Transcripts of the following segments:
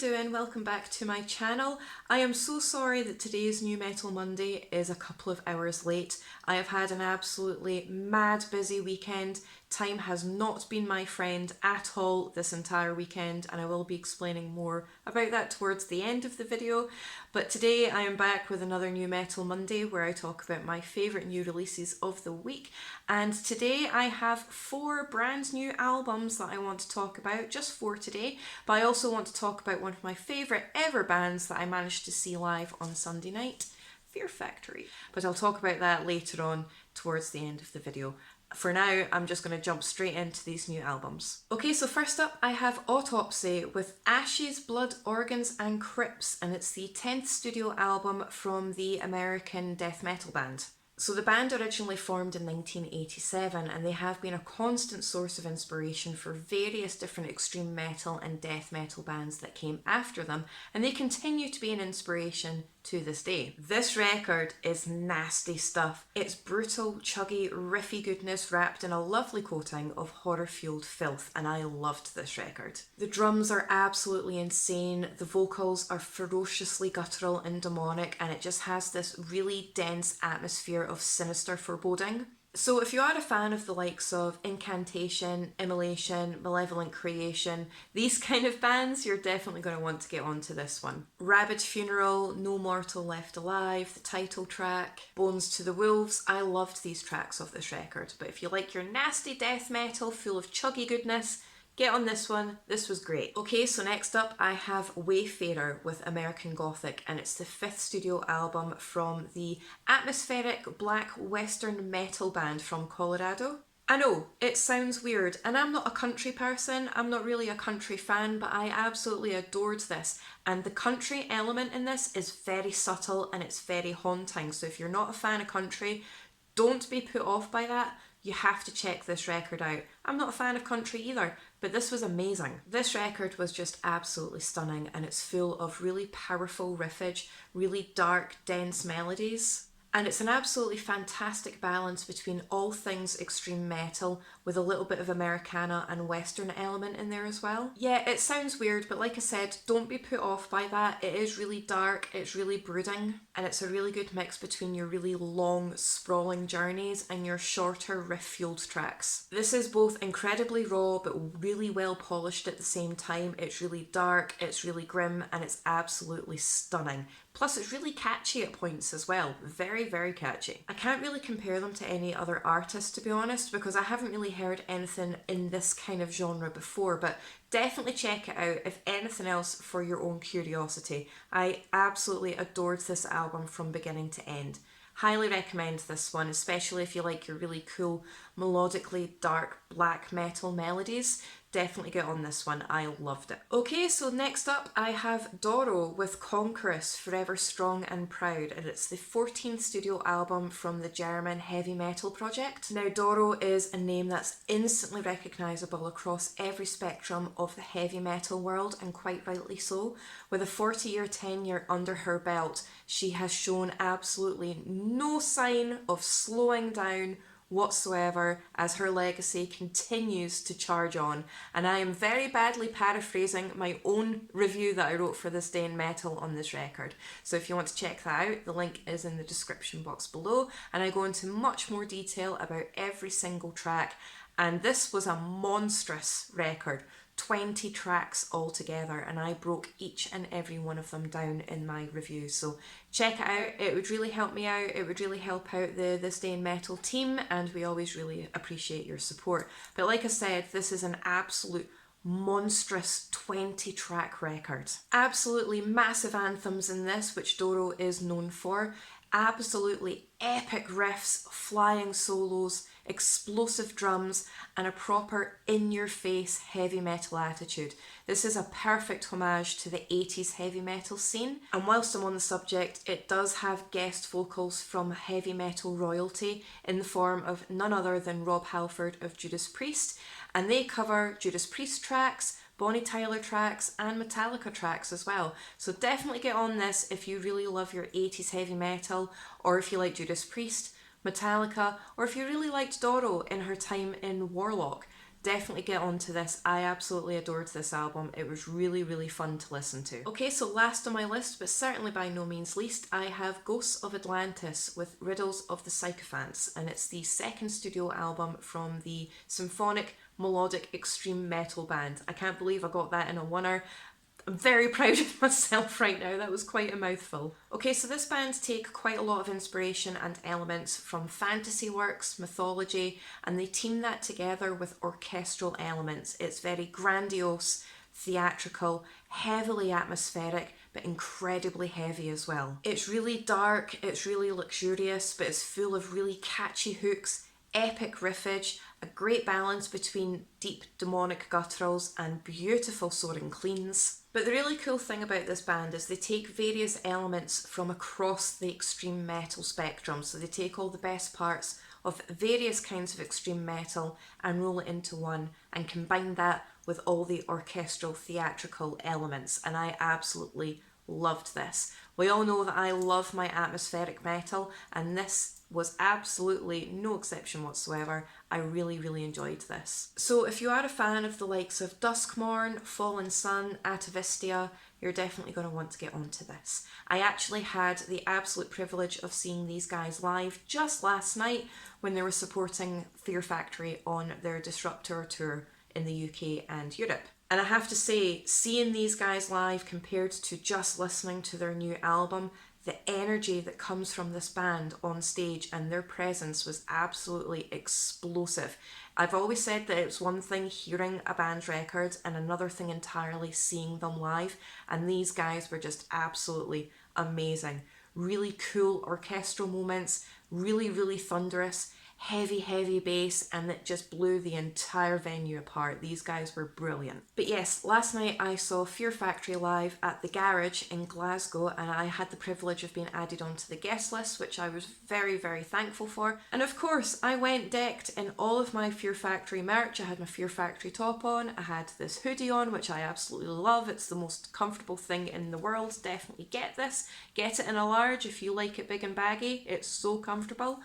doing? Welcome back to my channel. I am so sorry that today's New Metal Monday is a couple of hours late. I have had an absolutely mad busy weekend. Time has not been my friend at all this entire weekend, and I will be explaining more about that towards the end of the video. But today I am back with another New Metal Monday where I talk about my favourite new releases of the week. And today I have 4 brand new albums that I want to talk about, just 4 today. But I also want to talk about one of my favourite ever bands that I managed to see live on Sunday night, Fear Factory. But I'll talk about that later on towards the end of the video. For now, I'm just going to jump straight into these new albums. Okay, so first up I have Autopsy with Ashes, Blood, Organs and Crypts, and it's the 10th studio album from the American death metal band. So the band originally formed in 1987, and they have been a constant source of inspiration for various different extreme metal and death metal bands that came after them, and they continue to be an inspiration to this day. This record is nasty stuff. It's brutal, chuggy, riffy goodness wrapped in a lovely coating of horror-fueled filth, and I loved this record. The drums are absolutely insane, the vocals are ferociously guttural and demonic, and it just has this really dense atmosphere of sinister foreboding. So if you are a fan of the likes of Incantation, Immolation, Malevolent Creation, these kind of bands, you're definitely going to want to get onto this one. Rabid Funeral, No Mortal Left Alive, the title track, Bones to the Wolves, I loved these tracks off this record. But if you like your nasty death metal full of chuggy goodness, get on this one, this was great. Okay, so next up I have Wayfarer with American Gothic, and it's the 5th studio album from the atmospheric black western metal band from Colorado. I know, it sounds weird, and I'm not a country person, I'm not really a country fan, but I absolutely adored this. And the country element in this is very subtle and it's very haunting, so if you're not a fan of country, don't be put off by that. You have to check this record out. I'm not a fan of country either, but this was amazing. This record was just absolutely stunning, and it's full of really powerful riffage, really dark, dense melodies. And it's an absolutely fantastic balance between all things extreme metal with a little bit of Americana and Western element in there as well. Yeah, it sounds weird, but like I said, don't be put off by that. It is really dark, it's really brooding, and it's a really good mix between your really long, sprawling journeys and your shorter riff-fueled tracks. This is both incredibly raw, but really well polished at the same time. It's really dark, it's really grim, and it's absolutely stunning. Plus it's really catchy at points as well. Very, very catchy. I can't really compare them to any other artists, to be honest, because I haven't really heard anything in this kind of genre before, but definitely check it out if anything else for your own curiosity. I absolutely adored this album from beginning to end. Highly recommend this one, especially if you like your really cool, melodically dark black metal melodies. Definitely get on this one, I loved it. Okay, so next up I have Doro with Conqueress, Forever Strong and Proud, and it's the 14th studio album from the German heavy metal project. Now Doro is a name that's instantly recognisable across every spectrum of the heavy metal world, and quite rightly so. With a 40-year tenure under her belt, she has shown absolutely no sign of slowing down whatsoever as her legacy continues to charge on, and I am very badly paraphrasing my own review that I wrote for This Day in Metal on this record. So if you want to check that out, the link is in the description box below, and I go into much more detail about every single track. And this was a monstrous record, 20 tracks altogether, and I broke each and every one of them down in my review. So check it out, it would really help me out, it would really help out the This Day in Metal team, and we always really appreciate your support. But like I said, this is an absolute monstrous 20 track record. Absolutely massive anthems in this, which Doro is known for. Absolutely epic riffs, flying solos, explosive drums, and a proper in-your-face heavy metal attitude. This is a perfect homage to the 80s heavy metal scene, and whilst I'm on the subject, it does have guest vocals from heavy metal royalty in the form of none other than Rob Halford of Judas Priest, and they cover Judas Priest tracks, Bonnie Tyler tracks and Metallica tracks as well. So definitely get on this if you really love your 80s heavy metal, or if you like Judas Priest, Metallica, or if you really liked Doro in her time in Warlock. definitely get onto this. I absolutely adored this album. It was really, really fun to listen to. Okay, so last on my list, but certainly by no means least, I have Ghosts of Atlantis with Riddles of the Sycophants, and it's the second studio album from the symphonic melodic extreme metal band. I can't believe I got that in a oneer. I'm very proud of myself right now, that was quite a mouthful. Okay, so this band take quite a lot of inspiration and elements from fantasy works, mythology, and they team that together with orchestral elements. It's very grandiose, theatrical, heavily atmospheric, but incredibly heavy as well. It's really dark, it's really luxurious, but it's full of really catchy hooks, epic riffage, a great balance between deep demonic gutturals and beautiful soaring cleans. But the really cool thing about this band is they take various elements from across the extreme metal spectrum. So they take all the best parts of various kinds of extreme metal and roll it into one and combine that with all the orchestral theatrical elements. And I absolutely loved this. We all know that I love my atmospheric metal, and this was absolutely no exception whatsoever. I really, really enjoyed this. So if you are a fan of the likes of Duskmorn, Fallen Sun, Atavistia, you're definitely going to want to get onto this. I actually had the absolute privilege of seeing these guys live just last night when they were supporting Fear Factory on their Disruptor tour in the UK and Europe. And I have to say, seeing these guys live compared to just listening to their new album, the energy that comes from this band on stage and their presence was absolutely explosive. I've always said that it's one thing hearing a band's records and another thing entirely seeing them live, and these guys were just absolutely amazing. Really cool orchestral moments, really, really thunderous, heavy bass, and it just blew the entire venue apart. These guys were brilliant. But yes, last night I saw Fear Factory live at the Garage in Glasgow, and I had the privilege of being added onto the guest list, which I was very, very thankful for. And of course, I went decked in all of my Fear Factory merch. I had my Fear Factory top on, I had this hoodie on, which I absolutely love. It's the most comfortable thing in the world. Definitely get this. Get it in a large if you like it big and baggy. It's so comfortable.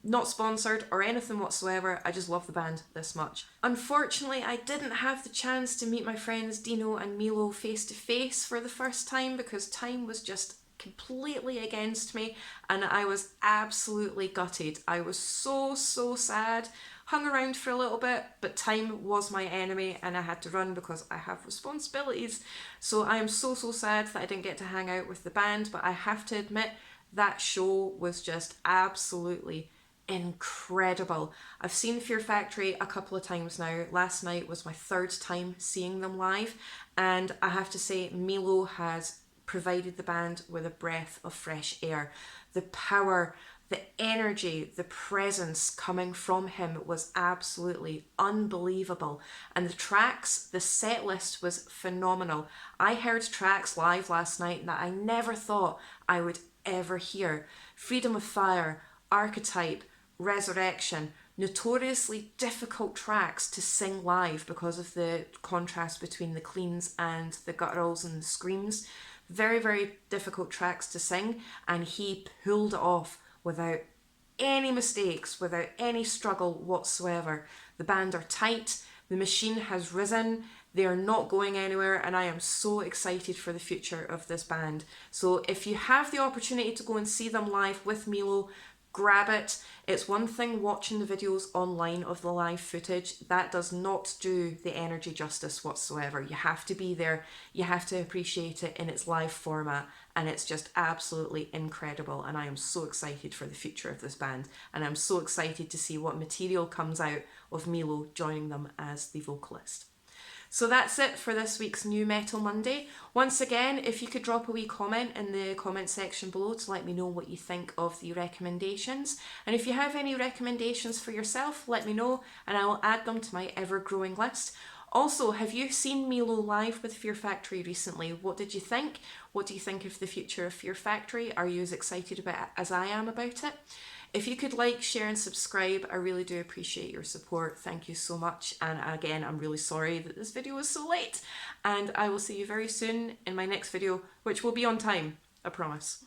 Not sponsored or anything whatsoever, I just love the band this much. Unfortunately, I didn't have the chance to meet my friends Dino and Milo face to face for the first time because time was just completely against me and I was absolutely gutted. I was so sad. Hung around for a little bit, but time was my enemy and I had to run because I have responsibilities. So I am so sad that I didn't get to hang out with the band, but I have to admit that show was just absolutely incredible. I've seen Fear Factory a couple of times now. Last night was my third time seeing them live, and I have to say Milo has provided the band with a breath of fresh air. The power, the energy, the presence coming from him was absolutely unbelievable. And the tracks, the set list was phenomenal. I heard tracks live last night that I never thought I would ever hear. Freedom of Fire, Archetype, Resurrection, notoriously difficult tracks to sing live because of the contrast between the cleans and the gutturals and the screams. Very difficult tracks to sing, and he pulled it off without any mistakes, without any struggle whatsoever. The band are tight, the machine has risen, they are not going anywhere, and I am so excited for the future of this band. So if you have the opportunity to go and see them live with Milo, grab it. It's one thing watching the videos online of the live footage. That does not do the energy justice whatsoever. You have to be there. You have to appreciate it in its live format. And it's just absolutely incredible. And I am so excited for the future of this band. And I'm so excited to see what material comes out of Milo joining them as the vocalist. So that's it for this week's New Metal Monday. Once again, if you could drop a wee comment in the comment section below to let me know what you think of the recommendations. And if you have any recommendations for yourself, let me know and I will add them to my ever-growing list. Also, have you seen Milo live with Fear Factory recently? What did you think? What do you think of the future of Fear Factory? Are you as excited about it as I am about it? If you could like, share and subscribe, I really do appreciate your support. Thank you so much. And again, I'm really sorry that this video was so late. And I will see you very soon in my next video, which will be on time, I promise.